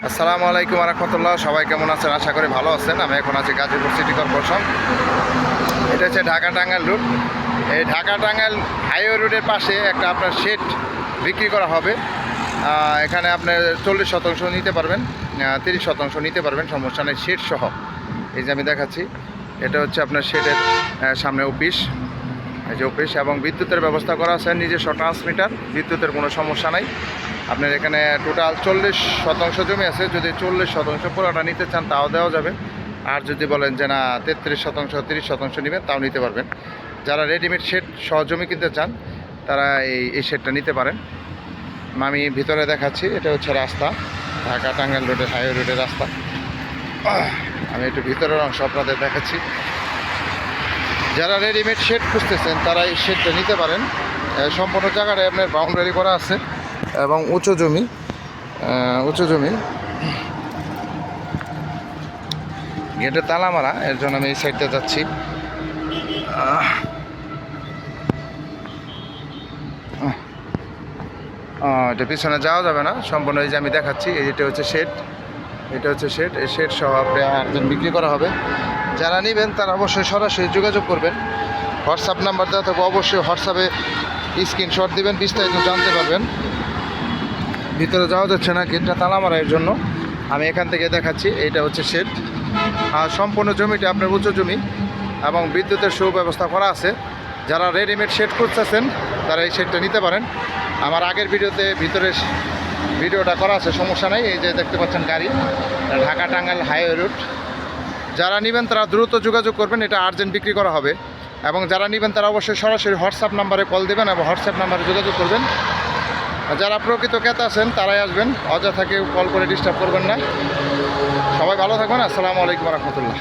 আসসালামু আলাইকুম রহমতুল্লাহ। সবাই কেমন আছেন? আশা করি ভালো আছেন। আমি এখন আছি গাজীপুর সিটি কর্পোরেশন। এটা হচ্ছে ঢাকা টাঙ্গাইল রুট। এই ঢাকা টাঙ্গাইল হাইওয়ে রোডের পাশে একটা আপনার শেড বিক্রি করা হবে। এখানে আপনার 40% নিতে পারবেন, 30% নিতে পারবেন, সমস্যা নেই, শেড সহ। এই যে আমি দেখাচ্ছি, এটা হচ্ছে আপনার শেডের সামনে অফিস। এই যে অফিস এবং বিদ্যুতের ব্যবস্থা করা আছে, নিজস্ব ট্রান্সমিটার, বিদ্যুতের কোনো সমস্যা নাই। আপনার এখানে টোটাল 40% জমি আছে। যদি 40% পুরোটা নিতে চান তাও দেওয়া যাবে। আর যদি বলেন যে না 33%, 30% নেবেন তাও নিতে পারবেন। যারা রেডিমেড শেড সহ জমি কিনতে চান তারা এই শেডটা নিতে পারেন। আমি ভিতরে দেখাচ্ছি, এটা হচ্ছে রাস্তা, ঢাকা টাঙ্গাইল রোডের হাইওয়ে রোডের রাস্তা। আমি একটু ভিতরের অংশ আপনাদের দেখাচ্ছি। যারা রেডিমেড শেড খুঁজতেছেন তারা এই শেডটা নিতে পারেন। সম্পূর্ণ জায়গাটায় আপনার বাউন্ডারি করা আছে এবং উঁচু জমি, গেটে তালা মারা, এর জন্য আমি এই সাইডটা যাচ্ছি। এটা পিছনে যাওয়া যাবে না, সম্পূর্ণ এই যে আমি দেখাচ্ছি, এটা হচ্ছে শেড, এটা হচ্ছে শেড। এই শেড সহ আপনি আরেকজন বিক্রি করা হবে। যারা নেবেন তারা অবশ্যই সরাসরি যোগাযোগ করবেন। হোয়াটসঅ্যাপ নাম্বার দেওয়া থাকবে, অবশ্যই হোয়াটসঅ্যাপে স্ক্রিনশট দিবেন, বিস্তারিত জানতে পারবেন। ভিতরে যাওয়া যাচ্ছে না, গেটটা তালা মারা, এর জন্য আমি এখান থেকে দেখাচ্ছি। এইটা হচ্ছে শেড। আর সম্পূর্ণ জমিটা আপনার উঁচু জমি এবং বিদ্যুতের সুব্যবস্থা করা আছে। যারা রেডিমেড শেড করতেছেন তারা এই শেডটা নিতে পারেন। আমার আগের ভিডিওতে ভিডিওটা করা আছে, সমস্যা নেই। এই যে দেখতে পাচ্ছেন গাড়ি, ঢাকা টাঙ্গাইল হাইওয়ে রুট। যারা নেবেন তারা দ্রুত যোগাযোগ করবেন, এটা আর্জেন্ট বিক্রি করা হবে। এবং যারা নেবেন তারা অবশ্যই সরাসরি হোয়াটসঅ্যাপ নাম্বারে কল দেবেন এবং হোয়াটসঅ্যাপ নাম্বারে যোগাযোগ করবেন। যারা প্রকৃত ক্রেতা আছেন তারাই আসবেন, অযথা কেউ কল করে ডিস্টার্ব করবেন না। সবাই ভালো থাকবেন। আসসালামু আলাইকুম রহমতুল্লাহ।